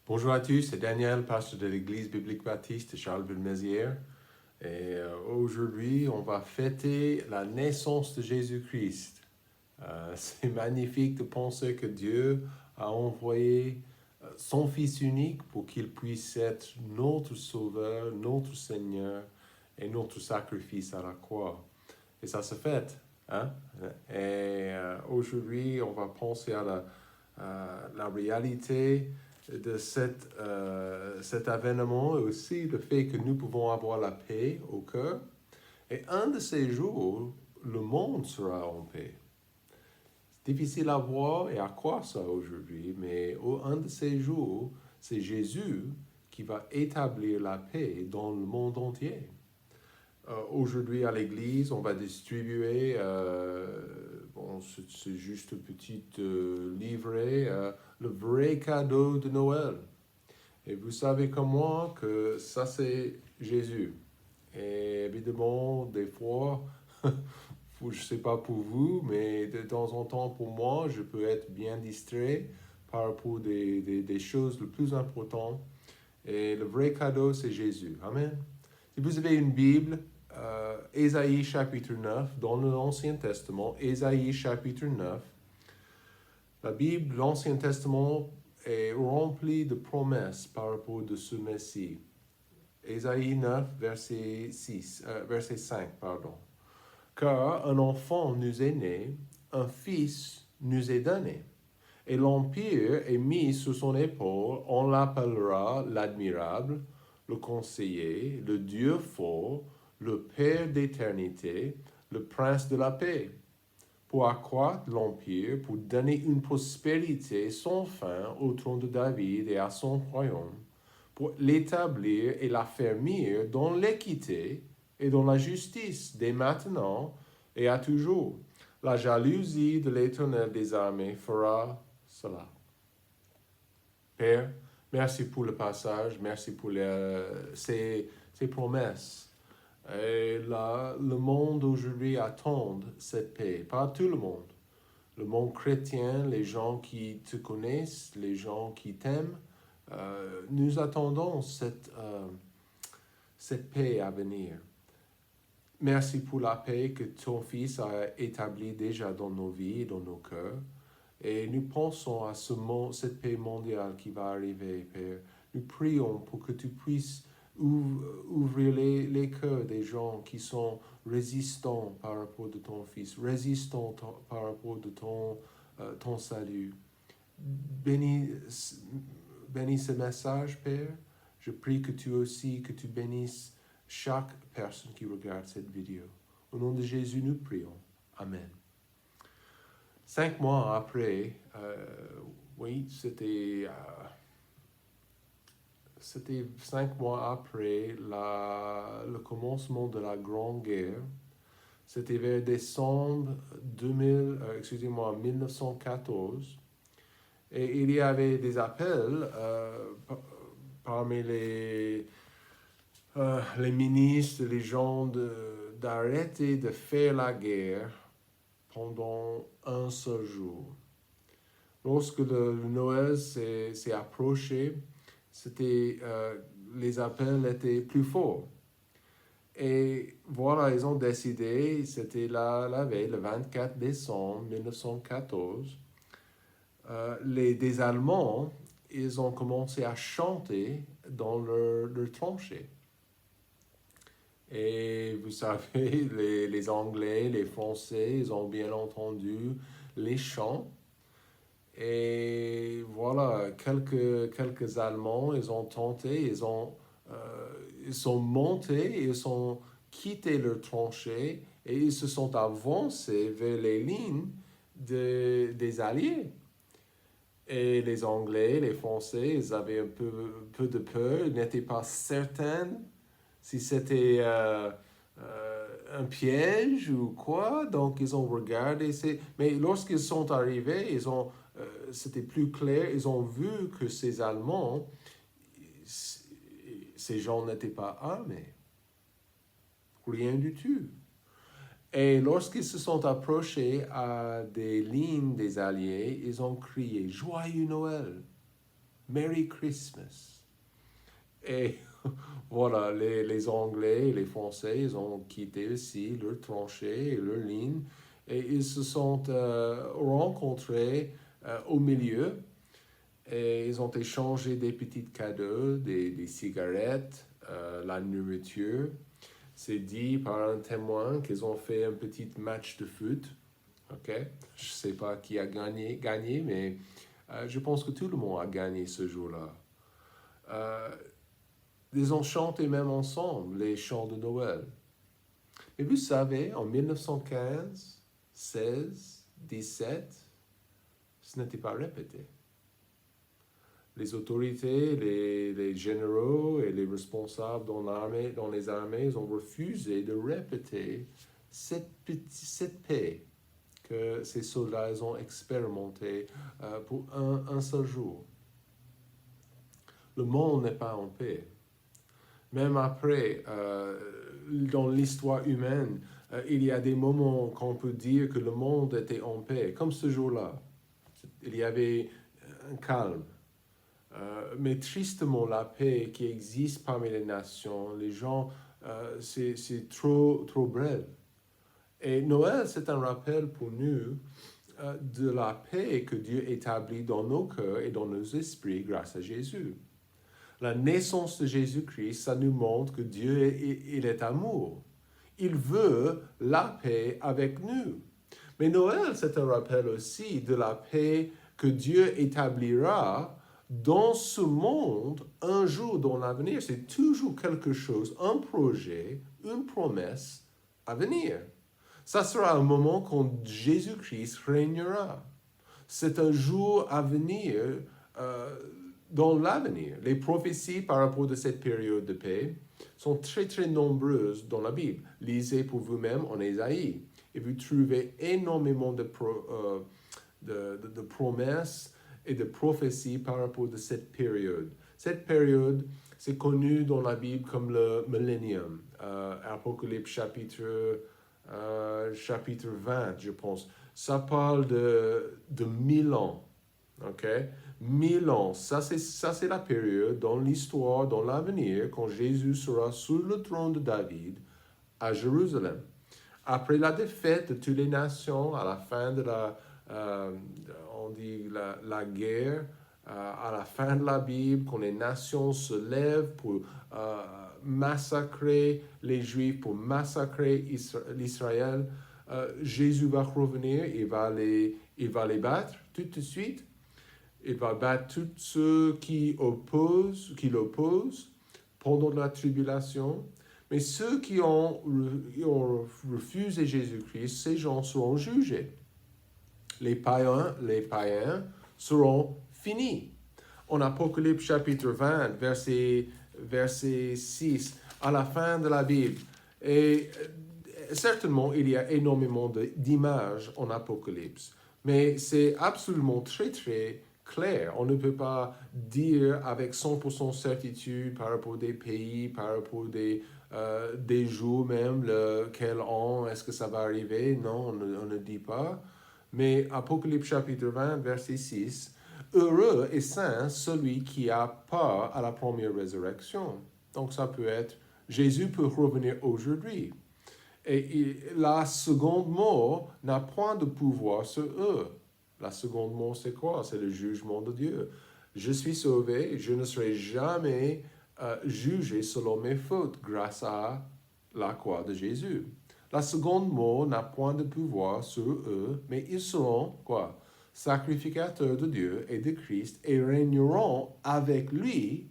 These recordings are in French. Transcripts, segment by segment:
Bonjour à tous, c'est Daniel, pasteur de l'Église biblique baptiste de Charleville-Mézières. Et aujourd'hui, on va fêter la naissance de Jésus-Christ. C'est magnifique de penser que Dieu a envoyé son Fils unique pour qu'il puisse être notre Sauveur, notre Seigneur et notre sacrifice à la croix. Et ça se fête. Hein? Et aujourd'hui, on va penser à la réalité de cet événement et aussi le fait que nous pouvons avoir la paix au cœur. Et un de ces jours, le monde sera en paix. C'est difficile à voir et à croire ça aujourd'hui, mais un de ces jours, c'est Jésus qui va établir la paix dans le monde entier. Aujourd'hui à l'église, on va distribuer, c'est juste un petit livret, le vrai cadeau de Noël. Et vous savez comme moi que ça c'est Jésus. Et évidemment, des fois, je ne sais pas pour vous, mais de temps en temps pour moi, je peux être bien distrait par rapport des choses les plus importantes. Et le vrai cadeau, c'est Jésus. Amen. Si vous avez une Bible, Ésaïe chapitre 9, dans l'Ancien Testament, Ésaïe chapitre 9, la Bible, l'Ancien Testament est rempli de promesses par rapport à ce Messie. Ésaïe 9, verset 5, pardon. Car un enfant nous est né, un fils nous est donné, et l'empire est mis sous son épaule, on l'appellera l'admirable, le conseiller, le Dieu fort, le Père d'éternité, le prince de la paix, pour accroître l'empire, pour donner une prospérité sans fin au trône de David et à son royaume, pour l'établir et l'affermir dans l'équité et dans la justice, dès maintenant et à toujours. La jalousie de l'Éternel des armées fera cela. Père, merci pour le passage, merci pour ces promesses. Et là, le monde aujourd'hui attend cette paix, pas tout le monde. Le monde chrétien, les gens qui te connaissent, les gens qui t'aiment, nous attendons cette paix à venir. Merci pour la paix que ton Fils a établie déjà dans nos vies et dans nos cœurs. Et nous pensons à cette paix mondiale qui va arriver, Père. Nous prions pour que tu puisses ouvrir les cœurs des gens qui sont résistants par rapport de ton Fils, résistants par rapport de ton salut. Bénis ce message, Père. Je prie que tu bénisses chaque personne qui regarde cette vidéo. Au nom de Jésus, nous prions. Amen. 5 mois après, c'était 5 mois après le commencement de la Grande Guerre. C'était vers décembre 1914. Et il y avait des appels parmi les ministres, les gens d'arrêter de faire la guerre pendant un seul jour. Lorsque le Noël s'est approché, les appels étaient plus forts. Et voilà, ils ont décidé, c'était la veille, le 24 décembre 1914, des Allemands, ils ont commencé à chanter dans leur tranchée. Et vous savez, les Anglais, les Français, ils ont bien entendu les chants. Et voilà, quelques Allemands, ils ont tenté, ils sont montés, ils ont quitté leur tranchée et ils se sont avancés vers les lignes des Alliés. Et les Anglais, les Français, ils avaient un peu de peur, ils n'étaient pas certains si c'était un piège ou quoi. Donc, ils ont regardé. Mais lorsqu'ils sont arrivés, c'était plus clair. Ils ont vu que ces Allemands, ces gens n'étaient pas armés. Rien du tout. Et lorsqu'ils se sont approchés à des lignes des Alliés, ils ont crié « Joyeux Noël ». Merry Christmas. Et voilà, les Anglais et les Français, ils ont quitté aussi leur tranchée et leur ligne et ils se sont rencontrés au milieu et ils ont échangé des petits cadeaux, des cigarettes, la nourriture. C'est dit par un témoin qu'ils ont fait un petit match de foot. Ok, je ne sais pas qui a gagné mais je pense que tout le monde a gagné ce jour-là. Ils ont chanté même ensemble les chants de Noël. Mais vous savez, en 1915, 16, 17, ce n'était pas répété. Les autorités, les généraux et les responsables dans les armées, ils ont refusé de répéter cette paix que ces soldats ont expérimentée pour un seul jour. Le monde n'est pas en paix. Même après, dans l'histoire humaine, il y a des moments qu'on peut dire que le monde était en paix, comme ce jour-là. Il y avait un calme. Mais tristement, la paix qui existe parmi les nations, les gens, c'est trop bref. Et Noël, c'est un rappel pour nous de la paix que Dieu établit dans nos cœurs et dans nos esprits grâce à Jésus. La naissance de Jésus-Christ, ça nous montre que Dieu, il est amour. Il veut la paix avec nous. Mais Noël, c'est un rappel aussi de la paix que Dieu établira dans ce monde un jour dans l'avenir. C'est toujours quelque chose, un projet, une promesse à venir. Ça sera un moment quand Jésus-Christ régnera. C'est un jour à venir dans l'avenir. Les prophéties par rapport à cette période de paix sont très très nombreuses dans la Bible. Lisez pour vous-même en Ésaïe et vous trouvez énormément de promesses et de prophéties par rapport à cette période. Cette période, c'est connu dans la Bible comme le millénium. Apocalypse chapitre 20, je pense. Ça parle de 1000 ans. Ok? 1000 ans, ça c'est la période dans l'histoire, dans l'avenir, quand Jésus sera sur le trône de David à Jérusalem. Après la défaite de toutes les nations, à la fin de la guerre, à la fin de la Bible, quand les nations se lèvent pour massacrer les Juifs, pour massacrer l'Israël, Jésus va revenir, il va les battre tout de suite. Il va battre tous ceux qui l'opposent pendant la tribulation. Mais ceux qui ont refusé Jésus-Christ, ces gens seront jugés. Les païens seront finis. En Apocalypse chapitre 20, verset 6, à la fin de la Bible. Et certainement, il y a énormément d'images en Apocalypse. Mais c'est absolument très, très clair. On ne peut pas dire avec 100% certitude par rapport des pays, par rapport des jours même, quel an est-ce que ça va arriver. Non, on ne dit pas. Mais Apocalypse chapitre 20, verset 6, « Heureux et saint celui qui a part à la première résurrection. » Donc ça peut être, Jésus peut revenir aujourd'hui. Et la seconde mort n'a point de pouvoir sur eux. La seconde mort, c'est quoi? C'est le jugement de Dieu. Je suis sauvé, je ne serai jamais jugé selon mes fautes grâce à la croix de Jésus. La seconde mort n'a point de pouvoir sur eux, mais ils seront, quoi? Sacrificateurs de Dieu et de Christ et régneront avec lui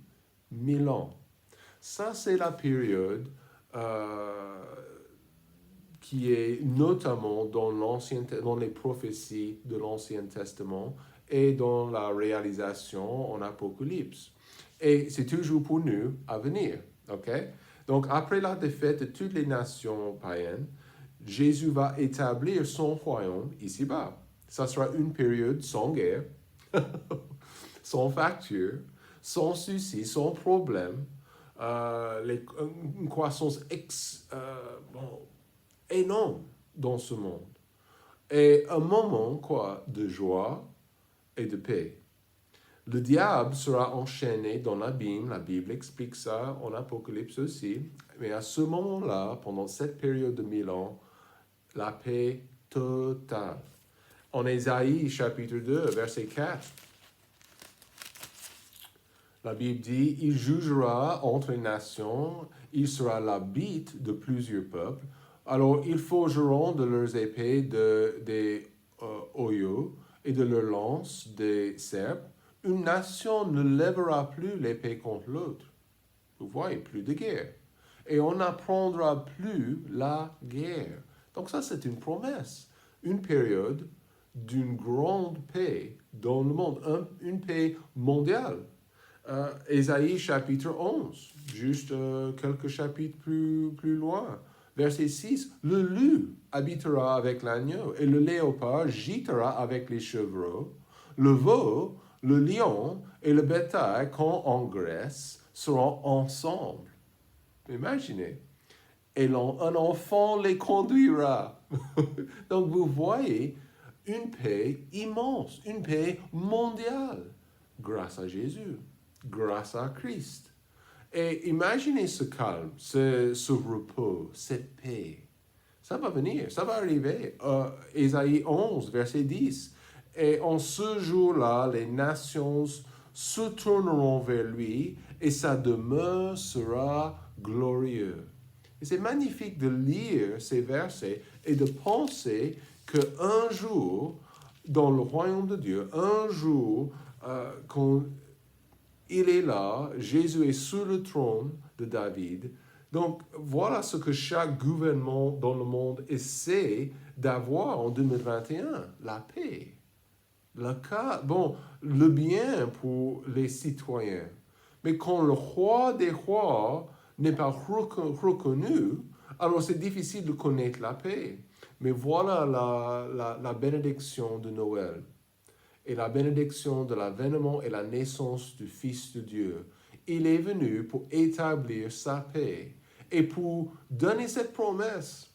1000 ans. Ça, c'est la période qui est notamment dans les prophéties de l'Ancien Testament et dans la réalisation en Apocalypse. Et c'est toujours pour nous à venir. Okay? Donc, après la défaite de toutes les nations païennes, Jésus va établir son royaume ici-bas. Ça sera une période sans guerre, sans facture, sans souci, sans problème, une croissance énorme dans ce monde. Et un moment, de joie et de paix. Le diable sera enchaîné dans l'abîme, la Bible explique ça en Apocalypse aussi, mais à ce moment-là, pendant cette période de 1000 ans, la paix totale. En Ésaïe chapitre 2, verset 4, la Bible dit, il jugera entre les nations, il sera l'habit de plusieurs peuples. Alors ils forgeront de leurs épées des oyaux et de leurs lances des serpes. Une nation ne lèvera plus l'épée contre l'autre. Vous voyez, plus de guerre. Et on n'apprendra plus la guerre. Donc ça, c'est une promesse. Une période d'une grande paix dans le monde, une paix mondiale. Ésaïe chapitre 11, juste quelques chapitres plus loin. Verset 6, le loup habitera avec l'agneau et le léopard gîtera avec les chevreaux. Le veau, le lion et le bétail qu'on engraisse seront ensemble. Imaginez. Et un enfant les conduira. Donc vous voyez une paix immense, une paix mondiale, grâce à Jésus, grâce à Christ. Et imaginez ce calme, ce repos, cette paix. Ça va venir, ça va arriver. Ésaïe 11, verset 10. Et en ce jour-là, les nations se tourneront vers lui et sa demeure sera glorieuse. Et c'est magnifique de lire ces versets et de penser qu'un jour, dans le royaume de Dieu, un jour, quand il est là, Jésus est sur le trône de David. Donc, voilà ce que chaque gouvernement dans le monde essaie d'avoir en 2021, la paix. Le bien pour les citoyens. Mais quand le roi des rois n'est pas reconnu, alors c'est difficile de connaître la paix. Mais voilà la bénédiction de Noël et la bénédiction de l'avènement et la naissance du Fils de Dieu. Il est venu pour établir sa paix et pour donner cette promesse.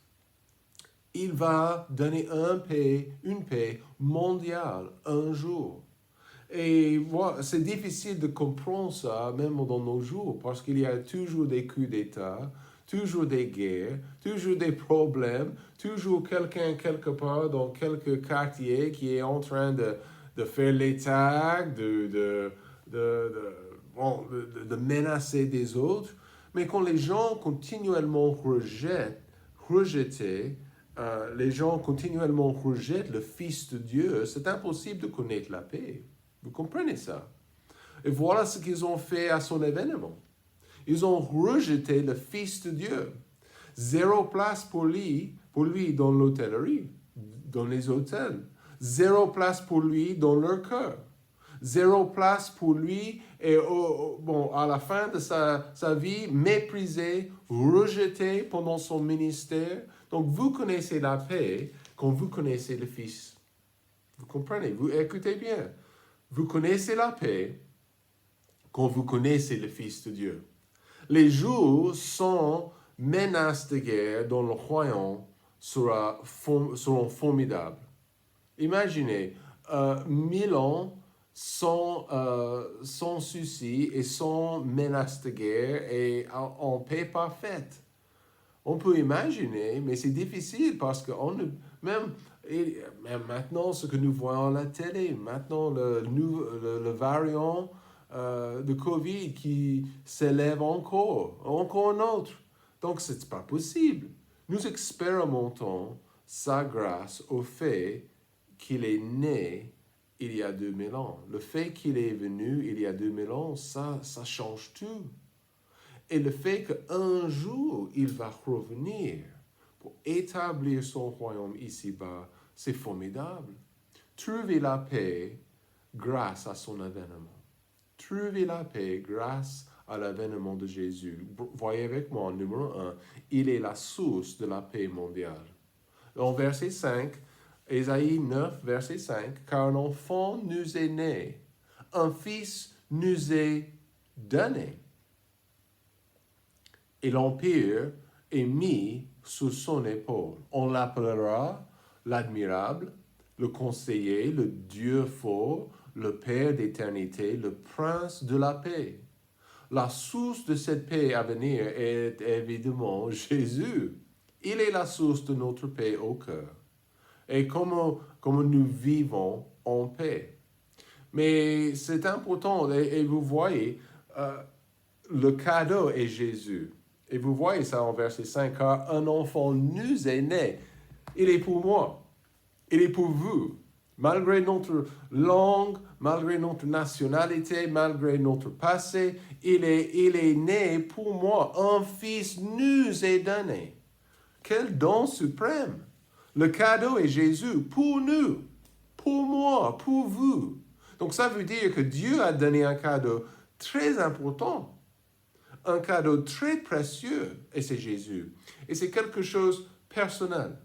Il va donner une paix mondiale un jour. Et voilà, c'est difficile de comprendre ça, même dans nos jours, parce qu'il y a toujours des coups d'État, toujours des guerres, toujours des problèmes, toujours quelqu'un quelque part dans quelques quartiers qui est en train de faire l'attaque, de menacer des autres. Mais quand les gens continuellement les gens continuellement rejettent le Fils de Dieu, c'est impossible de connaître la paix. Vous comprenez ça? Et voilà ce qu'ils ont fait à son événement. Ils ont rejeté le Fils de Dieu. Zéro place pour lui dans l'hôtellerie, dans les hôtels. Zéro place pour lui dans leur cœur. Zéro place pour lui et à la fin de sa vie, méprisé, rejeté pendant son ministère. Donc vous connaissez la paix quand vous connaissez le Fils. Vous comprenez? Vous écoutez bien. Vous connaissez la paix quand vous connaissez le Fils de Dieu. Les jours sans menace de guerre dans le royaume seront formidables. Imaginez, 1000 ans sans souci et sans menace de guerre et en paix parfaite. On peut imaginer, mais c'est difficile parce que même maintenant, ce que nous voyons à la télé, maintenant le variant de Covid qui s'élève encore un autre. Donc, ce n'est pas possible. Nous expérimentons sa grâce au fait qu'il est né il y a 2000 ans. Le fait qu'il est venu il y a 2000 ans, ça change tout. Et le fait qu'un jour, il va revenir pour établir son royaume ici-bas, c'est formidable. Trouver la paix grâce à son avènement. Trouver la paix grâce à l'avènement de Jésus. Voyez avec moi, numéro 1, il est la source de la paix mondiale. En verset 5, Ésaïe 9, verset 5, « Car un enfant nous est né, un fils nous est donné. Et l'empire est mis sous son épaule. On l'appellera l'admirable, le conseiller, le Dieu fort, le Père d'éternité, le Prince de la paix. La source de cette paix à venir est évidemment Jésus. Il est la source de notre paix au cœur. Et comment nous vivons en paix. Mais c'est important, et vous voyez, le cadeau est Jésus. Et vous voyez ça en verset 5, car un enfant nous est né. Il est pour moi. Il est pour vous. Malgré notre langue, malgré notre nationalité, malgré notre passé, il est né pour moi. Un fils nous est donné. Quel don suprême! Le cadeau est Jésus pour nous, pour moi, pour vous. Donc ça veut dire que Dieu a donné un cadeau très important, un cadeau très précieux, et c'est Jésus. Et c'est quelque chose de personnel.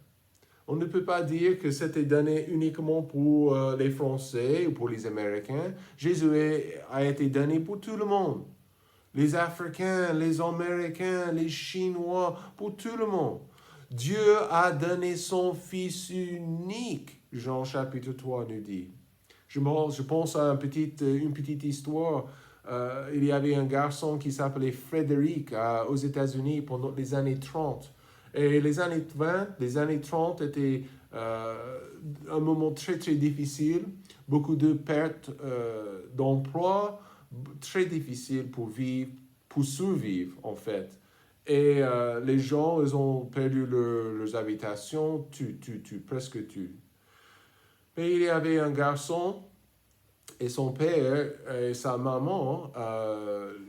On ne peut pas dire que c'était donné uniquement pour les Français ou pour les Américains. Jésus a été donné pour tout le monde. Les Africains, les Américains, les Chinois, pour tout le monde. Dieu a donné son Fils unique, Jean chapitre 3 nous dit. Je pense à une petite histoire. Il y avait un garçon qui s'appelait Frédéric aux États-Unis pendant les années 30. Et les années 20, les années 30 étaient un moment très très difficile. Beaucoup de pertes d'emploi, très difficile pour vivre, pour survivre en fait. Et les gens, ils ont perdu leurs habitations, presque tout. Mais il y avait un garçon et son père et sa maman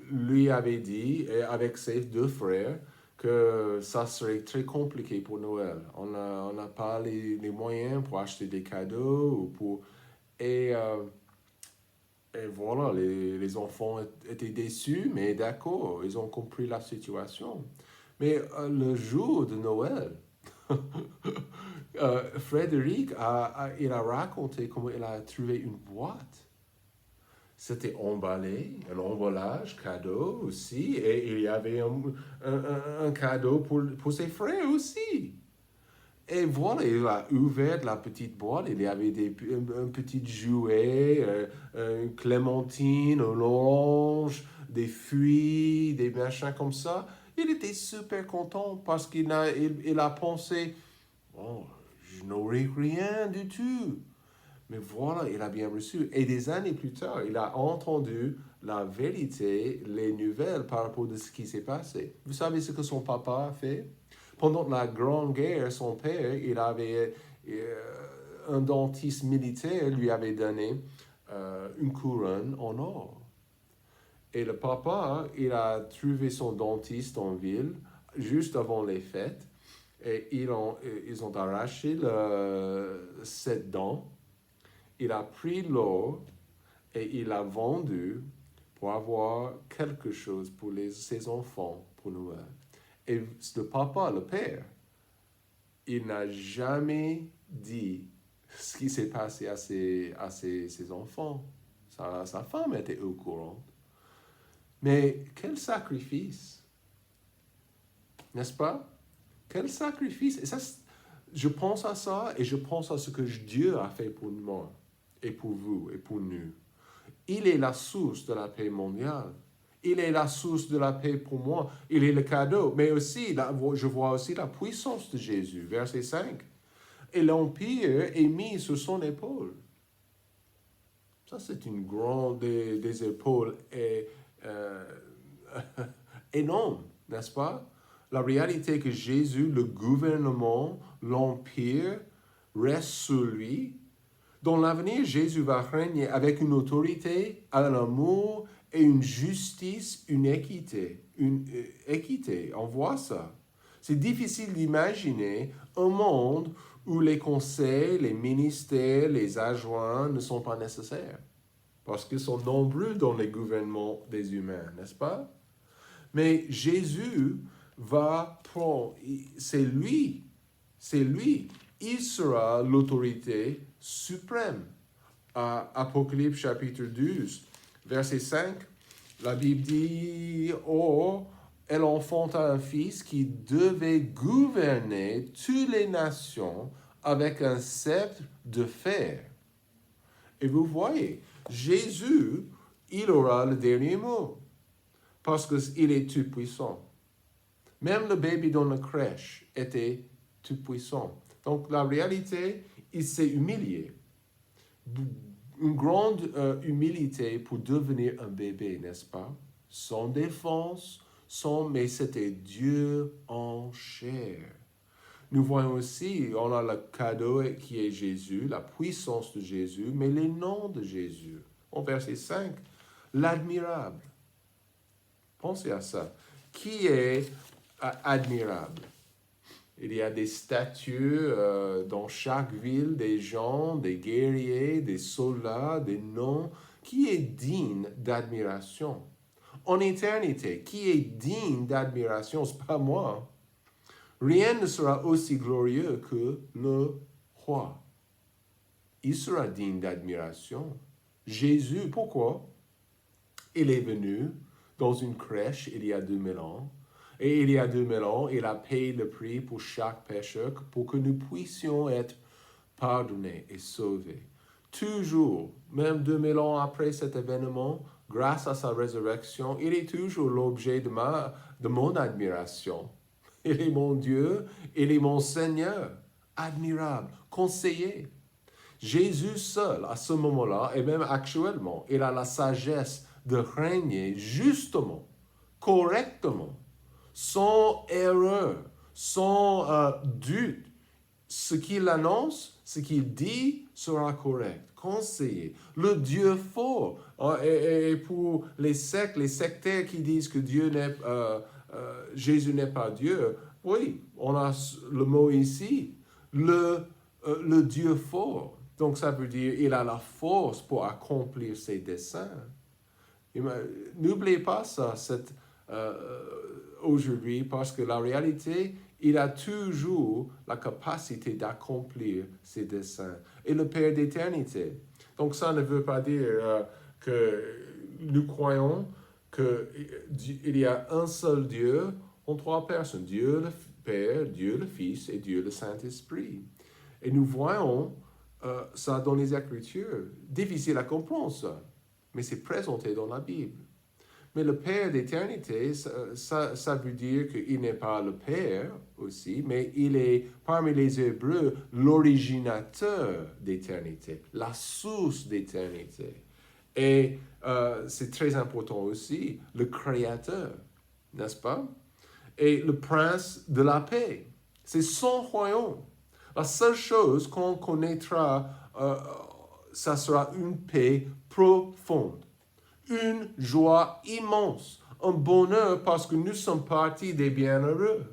lui avaient dit, avec ses deux frères, que ça serait très compliqué pour Noël. On n'a pas les moyens pour acheter des cadeaux. Et voilà, les enfants étaient déçus, mais d'accord, ils ont compris la situation. Mais le jour de Noël, Frédéric il a raconté comment il a trouvé une boîte. C'était emballé, un emballage, cadeau aussi, et il y avait un cadeau pour ses frères aussi. Et voilà, il a ouvert la petite boîte, il y avait un petit jouet, une clémentine, un orange, des fruits, des machins comme ça. Il était super content parce qu'il a pensé, oh, je n'aurai rien du tout. Mais voilà, il a bien reçu. Et des années plus tard, il a entendu la vérité, les nouvelles par rapport à ce qui s'est passé. Vous savez ce que son papa a fait? Pendant la Grande Guerre, son père, il avait un dentiste militaire lui avait donné une couronne en or. Et le papa, il a trouvé son dentiste en ville juste avant les fêtes et ils ont arraché cette dent. Il a pris l'or et il l'a vendu pour avoir quelque chose pour ses enfants pour Noël. Et le papa, le père, il n'a jamais dit ce qui s'est passé à ses enfants. Sa femme était au courant. Mais quel sacrifice, n'est-ce pas? Quel sacrifice. Et ça, je pense à ça et je pense à ce que Dieu a fait pour moi et pour vous et pour nous. Il est la source de la paix mondiale. Il est la source de la paix pour moi. Il est le cadeau. Mais aussi, je vois aussi la puissance de Jésus. Verset 5. Et l'empire est mis sur son épaule. Ça, c'est une grande des épaules énorme, n'est-ce pas? La réalité est que Jésus, le gouvernement, l'empire, reste sur lui. Dans l'avenir, Jésus va régner avec une autorité, un amour et une justice, une équité. On voit ça. C'est difficile d'imaginer un monde où les conseils, les ministères, les adjoints ne sont pas nécessaires. Parce qu'ils sont nombreux dans les gouvernements des humains, n'est-ce pas? Mais Jésus va prendre, c'est lui, il sera l'autorité suprême. À Apocalypse chapitre 12, verset 5, la Bible dit, « Oh, elle enfanta un fils qui devait gouverner toutes les nations avec un sceptre de fer. » Et vous voyez, Jésus, il aura le dernier mot parce qu'il est tout puissant. Même le bébé dans la crèche était tout puissant. Donc la réalité, il s'est humilié. Une grande humilité pour devenir un bébé, n'est-ce pas? Sans défense, mais c'était Dieu en chair. Nous voyons aussi, on a le cadeau qui est Jésus, la puissance de Jésus, mais les noms de Jésus. En verset 5, l'admirable. Pensez à ça. Qui est admirable? Il y a des statues dans chaque ville, des gens, des guerriers, des soldats, des noms. Qui est digne d'admiration? En éternité, qui est digne d'admiration? Ce n'est pas moi. Rien ne sera aussi glorieux que le roi. Il sera digne d'admiration. Jésus, pourquoi? Il est venu dans une crèche il y a 2000 ans. Et il y a 2000 ans, il a payé le prix pour chaque pécheur pour que nous puissions être pardonnés et sauvés. Toujours, même 2000 ans après cet événement, grâce à sa résurrection, il est toujours l'objet de mon admiration. Il est mon Dieu, il est mon Seigneur, admirable, conseiller. Jésus seul, à ce moment-là, et même actuellement, il a la sagesse de régner justement, correctement, sans erreur, sans doute. Ce qu'il annonce, ce qu'il dit sera correct, conseillé. Le Dieu fort. Et pour les sectes, les sectaires qui disent que Jésus n'est pas Dieu, oui, on a le mot ici, le Dieu fort. Donc ça veut dire il a la force pour accomplir ses desseins. N'oubliez pas ça aujourd'hui, parce que la réalité, il a toujours la capacité d'accomplir ses desseins. Et le Père d'éternité. Donc ça ne veut pas dire que nous croyons qu'il y a un seul Dieu en trois personnes. Dieu le Père, Dieu le Fils et Dieu le Saint-Esprit. Et nous voyons ça dans les Écritures. Difficile à comprendre ça, mais c'est présenté dans la Bible. Mais le Père d'éternité, ça veut dire qu'il n'est pas le Père aussi, mais il est, parmi les Hébreux, l'originateur d'éternité, la source d'éternité. Et c'est très important aussi, le Créateur, n'est-ce pas? Et le Prince de la paix. C'est son royaume. La seule chose qu'on connaîtra, ça sera une paix profonde. Une joie immense, un bonheur parce que nous sommes partis des bienheureux.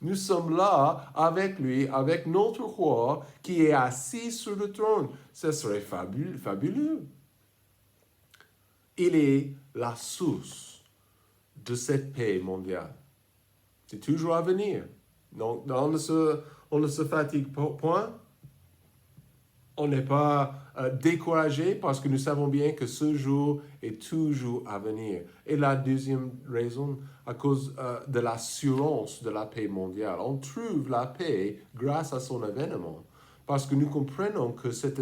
Nous sommes là avec lui, avec notre roi qui est assis sur le trône. Ce serait fabuleux. Il est la source de cette paix mondiale. C'est toujours à venir. Donc, on ne se fatigue point. On n'est pas découragé parce que nous savons bien que ce jour est toujours à venir. Et la deuxième raison, à cause de l'assurance de la paix mondiale. On trouve la paix grâce à son événement parce que nous comprenons que c'est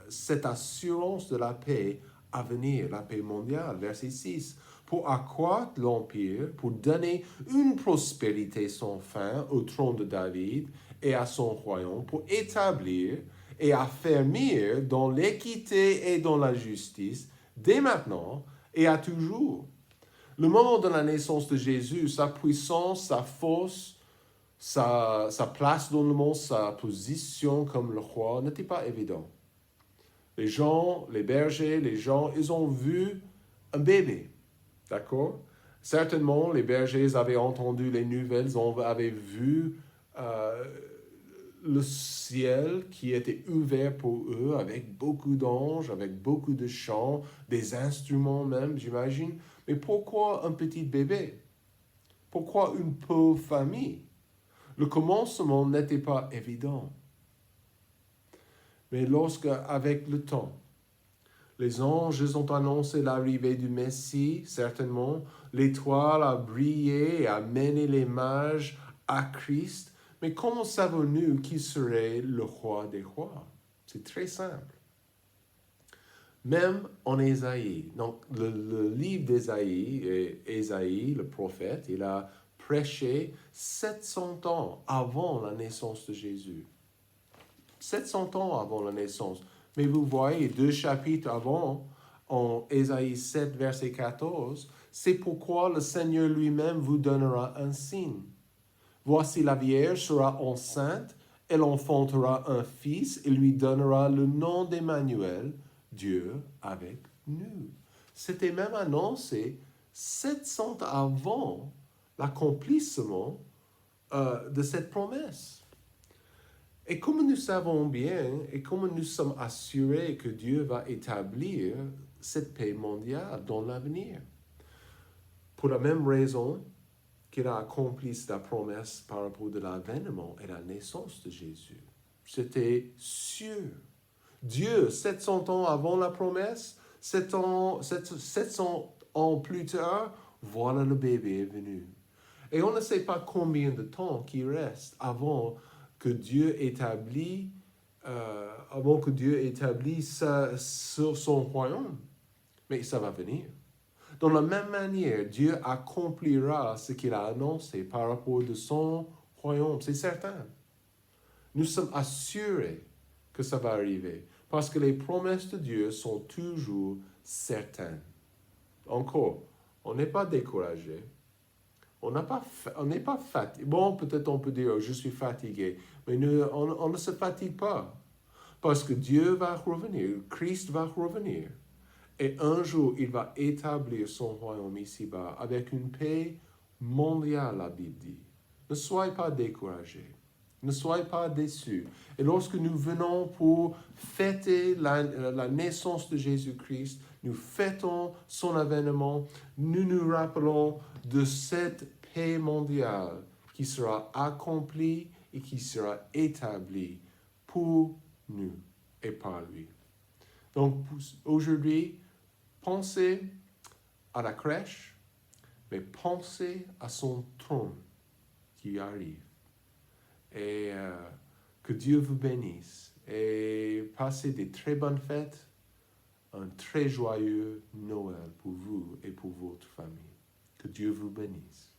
cette assurance de la paix à venir, la paix mondiale. Verset 6. Pour accroître l'empire, pour donner une prospérité sans fin au trône de David et à son royaume, pour établir et affermir dans l'équité et dans la justice, dès maintenant et à toujours. Le moment de la naissance de Jésus, sa puissance, sa force, sa place dans le monde, sa position comme le roi n'était pas évident. Les gens, les bergers, les gens, ils ont vu un bébé, d'accord? Certainement, les bergers avaient entendu les nouvelles, avaient vu le ciel qui était ouvert pour eux avec beaucoup d'anges, avec beaucoup de chants, des instruments même, j'imagine. Mais pourquoi un petit bébé? Pourquoi une pauvre famille? Le commencement n'était pas évident. Mais avec le temps, les anges ont annoncé l'arrivée du Messie, certainement, l'étoile a brillé et a mené les mages à Christ. Mais comment savons-nous qui serait le roi des rois? C'est très simple. Même en Ésaïe. Donc, le livre d'Ésaïe, Ésaïe, le prophète, il a prêché 700 ans avant la naissance de Jésus. 700 ans avant la naissance. Mais vous voyez, 2 chapitres avant, en Ésaïe 7, verset 14, c'est pourquoi le Seigneur lui-même vous donnera un signe. Voici la Vierge sera enceinte, elle enfantera un fils et lui donnera le nom d'Emmanuel, Dieu avec nous. C'était même annoncé 700 ans avant l'accomplissement de cette promesse. Et comme nous savons bien et comme nous sommes assurés que Dieu va établir cette paix mondiale dans l'avenir, pour la même raison qu'il a accompli sa promesse par rapport à l'avènement et la naissance de Jésus. C'était sûr. Dieu, 700 ans avant la promesse, 700 ans plus tard, voilà le bébé est venu. Et on ne sait pas combien de temps qui reste avant que Dieu établisse son royaume. Mais ça va venir. De la même manière, Dieu accomplira ce qu'il a annoncé par rapport à son royaume. C'est certain. Nous sommes assurés que ça va arriver parce que les promesses de Dieu sont toujours certaines. Encore, on n'est pas découragé. On n'est pas fatigué. Bon, peut-être on peut dire, oh, je suis fatigué, mais on ne se fatigue pas parce que Dieu va revenir, Christ va revenir. Et un jour, il va établir son royaume ici-bas avec une paix mondiale, la Bible dit. Ne soyez pas découragés. Ne soyez pas déçus. Et lorsque nous venons pour fêter la naissance de Jésus-Christ, nous fêtons son avènement, nous nous rappelons de cette paix mondiale qui sera accomplie et qui sera établie pour nous et par lui. Donc aujourd'hui, pensez à la crèche, mais pensez à son trône qui arrive. Et que Dieu vous bénisse. Et passez des très bonnes fêtes, un très joyeux Noël pour vous et pour votre famille. Que Dieu vous bénisse.